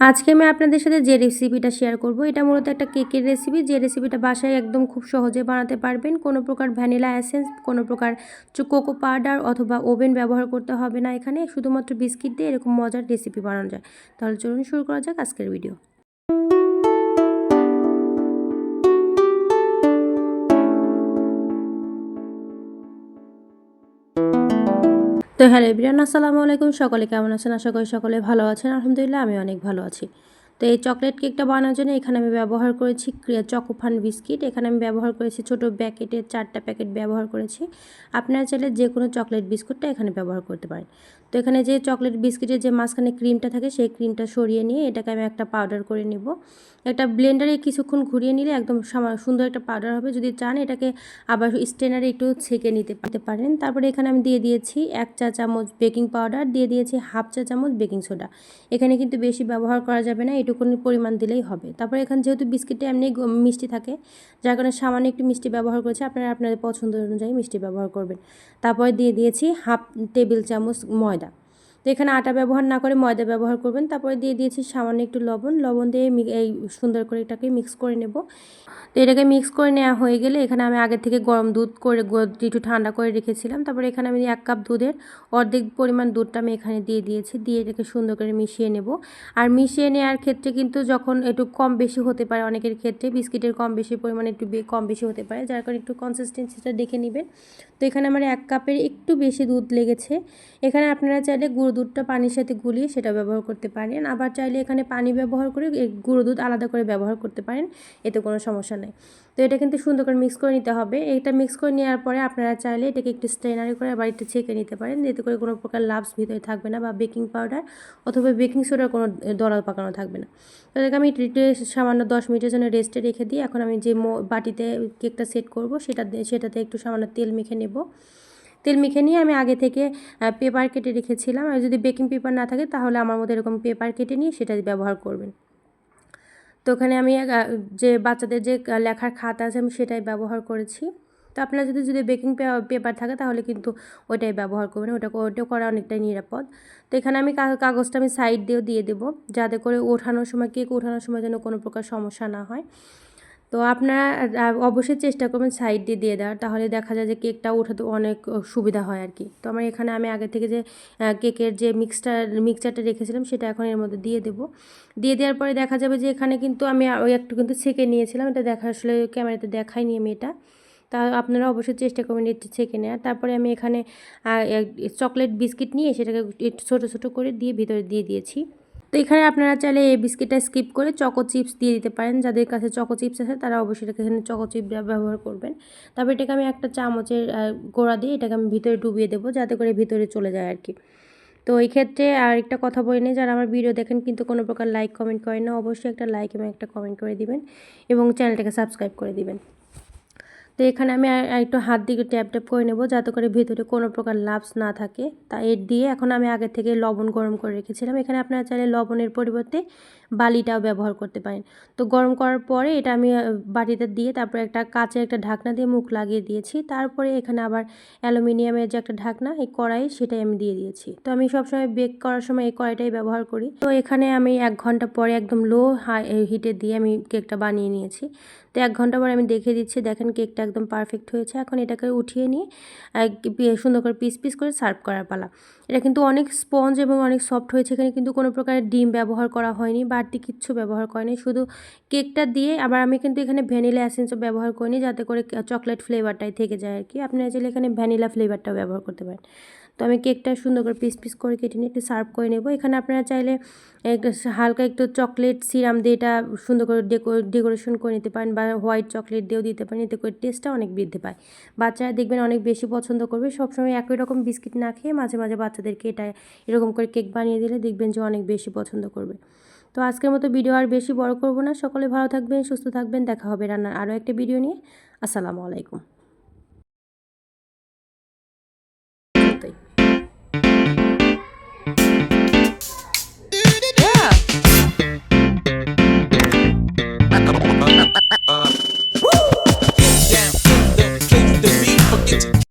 আজকে আমি আপনাদের সাথে যে রেসিপিটা শেয়ার করব এটা মূলত একটা কেকের রেসিপি, যে রেসিপিটা বাসায় একদম খুব সহজে বানাতে পারবেন। কোনো প্রকার ভ্যানিলা এসেন্স, কোনো প্রকার কোকো পাউডার অথবা ওভেন ব্যবহার করতে হবে না। এখানে শুধুমাত্র বিস্কিট দিয়ে এরকম মজার রেসিপি বানানো যায়। তাহলে চলুন শুরু করা যাক আজকের ভিডিও। তো হ্যালো এভরিওয়ান, আসসালামু আলাইকুম। সকলে কেমন আছেন? আশা করি সকলে ভালো আছেন। আলহামদুলিল্লাহ আমি অনেক ভালো আছি। তো এই চকলেট কেকটা বানানোর জন্য এখানে আমি ব্যবহার করেছি চকোফান বিস্কিট। এখানে আমি ব্যবহার করেছি ছোটো প্যাকেটের 4টা প্যাকেট ব্যবহার করেছি। আপনারা চাইলে যে কোনো চকলেট বিস্কুটটা এখানে ব্যবহার করতে পারেন। তো এখানে যে চকলেট বিস্কিটের যে মাঝখানে ক্রিমটা থাকে সেই ক্রিমটা সরিয়ে নিয়ে এটাকে আমি একটা পাউডার করে নিব। একটা ব্লেন্ডারে কিছুক্ষণ ঘুরিয়ে নিলে একদম সুন্দর একটা পাউডার হবে। যদি চান এটাকে আবার স্ট্রেনারে একটু ছেঁকে নিতে পারেন। তারপরে এখানে আমি দিয়ে দিয়েছি 1 চা চামচ বেকিং পাউডার, দিয়ে দিয়েছি 1/2 চা চামচ বেকিং সোডা। এখানে কিন্তু বেশি ব্যবহার করা যাবে না, এটুকুনি পরিমাণ দিলেই হবে। তারপরে এখানে যেহেতু বিস্কিটটা এমনি মিষ্টি থাকে, যার কারণে সামান্য একটু মিষ্টি ব্যবহার করেছি। আপনারা আপনাদের পছন্দ অনুযায়ী মিষ্টি ব্যবহার করবেন। তারপরে দিয়ে দিয়েছি 1/2 টেবিল চামচ ময়দা। তো এখানে আটা ব্যবহার না করে ময়দা ব্যবহার করবেন। তারপরে দিয়ে দিয়েছি সামান্য একটু লবণ দিয়ে এই সুন্দর করে এটাকে মিক্স করে নেব। তো এটাকে মিক্স করে নেওয়া হয়ে গেলে এখানে আমি আগে থেকে গরম দুধ করে একটু ঠান্ডা করে রেখেছিলাম। তারপরে এখানে আমি 1 কাপ দুধের অর্ধেক পরিমাণ দুধটা আমি এখানে দিয়ে দিয়েছি। দিয়ে এটাকে সুন্দর করে মিশিয়ে নেব। আর মিশিয়ে নেওয়ার ক্ষেত্রে কিন্তু যখন একটু কম বেশি হতে পারে, অনেকের ক্ষেত্রে বিস্কিটের কম বেশি পরিমাণে একটু কম বেশি হতে পারে, যার কারণে একটু কনসিস্টেন্সিটা দেখে নেবেন। তো এখানে আমার 1 কাপের একটু বেশি দুধ লেগেছে। এখানে আপনারা চাইলে গুঁড়ো দুধটা পানির সাথে গুলিয়ে সেটা ব্যবহার করতে পারেন। আবার চাইলে এখানে পানি ব্যবহার করে গুঁড়ো দুধ আলাদা করে ব্যবহার করতে পারেন, এতে কোনো সমস্যা নেই। তো এটা কিন্তু সুন্দর করে মিক্স করে নিতে হবে। এটা মিক্স করে নেওয়ার পরে আপনারা চাইলে এটাকে একটু স্ট্রেনারে করে আবার একটু ছেঁকে নিতে পারেন, এতে করে কোনো প্রকার লাম্পস ভিতরে থাকবে না বা বেকিং পাউডার অথবা বেকিং সোডার কোনো দলা পাকানো থাকবে না। তো এটাকে আমি সামান্য 10 মিনিটের জন্য রেস্টে রেখে দিই। এখন আমি যে বাটিতে কেকটা সেট করব সেটাতে একটু সামান্য তেল মেখে নেব। তেল মেখে নিয়ে আমি আগে থেকে পেপার কেটে রেখেছিলাম। আর যদি বেকিং পেপার না থাকে তাহলে আমার মতো এরকম পেপার কেটে নিয়ে সেটা ব্যবহার করবেন। তো ওখানে আমি যে বাচ্চাদের যে লেখার খাতা আছে আমি সেটাই ব্যবহার করেছি। তো আপনার যদি বেকিং পেপার থাকে তাহলে কিন্তু ওইটাই ব্যবহার করবেন, ওটা করা অনেকটাই নিরাপদ। তো এখানে আমি কাগজটা আমি সাইড দিয়েও দিয়ে দেবো, যাতে করে কেক ওঠানোর সময় যেন কোনো প্রকার সমস্যা না হয়। তো আপনারা অবশ্যই চেষ্টা করবেন সাইড দিয়ে দিয়ে দেওয়ার, তাহলে দেখা যায় যে কেকটা ওঠাতে অনেক সুবিধা হয় আর কি। তো এখানে আমি আগে থেকে যে কেকের যে মিক্সচারটা রেখেছিলাম সেটা এখন এর মধ্যে দিয়ে দেবো। দিয়ে দেওয়ার পরে দেখা যাবে যে এখানে কিন্তু আমি ওই একটু কিন্তু ছেঁকে নিয়েছিলাম, এটা আসলে ক্যামেরাতে দেখাইনি আমি এটা। তা আপনারা অবশ্যই চেষ্টা করবেন একটু ছেঁকে নেওয়ার। তারপরে আমি এখানে চকলেট বিস্কিট নিয়ে সেটাকে একটু ছোটো ছোটো করে দিয়ে ভিতরে দিয়ে দিয়েছি। তো এখানে আপনারা চাইলে এই বিস্কিটটা স্কিপ করে চকো চিপস দিয়ে দিতে পারেন। যাদের কাছে চকো চিপস আছে তারা অবশ্যই এখানে চকো চিপ ব্যবহার করবেন। তারপর এটাকে আমি একটা চামচের গোড়া দিয়ে এটাকে আমি ভিতরে ডুবিয়ে দেবো, যাতে করে ভিতরে চলে যায় আর কি। তো এই ক্ষেত্রে আরেকটা কথা বলে নিই, যারা আমার ভিডিও দেখেন কিন্তু কোনো প্রকার লাইক কমেন্ট করেন না, অবশ্যই একটা লাইক এবং একটা কমেন্ট করে দিবেন এবং চ্যানেলটাকে সাবস্ক্রাইব করে দিবেন। তো এখানে আমি একটু হাত দিয়ে ট্যাপ করে নেব, যাতে করে ভেতরে কোনো প্রকার লাম্পস না থাকে। তা এর দিয়ে এখন আমি আগে থেকে লবণ গরম করে রেখেছিলাম। এখানে আপনারা চাইলে লবণের পরিবর্তে বালিটাও ব্যবহার করতে পারেন। তো গরম করার পরে এটা আমি বাটিতে দিয়ে তারপরে একটা কাঁচের একটা ঢাকনা দিয়ে মুখ লাগিয়ে দিয়েছি। তারপরে এখানে আবার অ্যালুমিনিয়ামের যে একটা ঢাকনা, এই কড়াই সেটাই আমি দিয়ে দিয়েছি। তো আমি সবসময় বেক করার সময় এই কড়াইটাই ব্যবহার করি। তো এখানে আমি 1 ঘন্টা পরে একদম লো হিটে দিয়ে আমি কেকটা বানিয়ে নিয়েছি। তো 1 ঘন্টা পরে আমি দেখে দিচ্ছি, দেখেন কেকটা একদম পারফেক্ট হয়েছে। এখন এটাকে উঠিয়ে নিয়ে সুন্দর করে পিস পিস করে সার্ভ করার পালা। এটা কিন্তু অনেক স্পঞ্জ এবং অনেক সফট হয়েছে। এখানে কিন্তু কোনো প্রকার ডিম ব্যবহার করা হয়নি, বাড়তি কিচ্ছু ব্যবহার করেনি, শুধু কেকটা দিয়ে। আবার আমি কিন্তু এখানে ভ্যানিলা এসেন্সও ব্যবহার করিনি, যাতে করে চকলেট ফ্লেভারটাই থেকে যায় আর কি। আপনারা চাইলে এখানে ভ্যানিলা ফ্লেভারটাও ব্যবহার করতে পারেন। তো আমি কেকটা সুন্দর করে পিস পিস করে কেটে নিয়ে একটু সার্ভ করে নেব। এখানে আপনারা চাইলে হালকা একটু চকলেট সিরাম দিয়ে এটা সুন্দর করে ডেকোরেশন করে নিতে পারেন, বা হোয়াইট চকলেট দিয়েও দিতে পারেন, এতে করে টেস্টটা অনেক বৃদ্ধি পায়। বাচ্চারা দেখবেন অনেক বেশি পছন্দ করবে। সবসময় একই রকম বিস্কিট না খেয়ে মাঝে মাঝে বাচ্চাদেরকে এটা এরকম করে কেক বানিয়ে দিলে দেখবেন যে অনেক বেশি পছন্দ করবে। তো আজকের মতো ভিডিও আর বেশি বড় করব না। সকলে ভালো থাকবেন, সুস্থ থাকবেন। দেখা হবে রান্নার আরও একটা ভিডিও নিয়ে। আসসালামু আলাইকুম।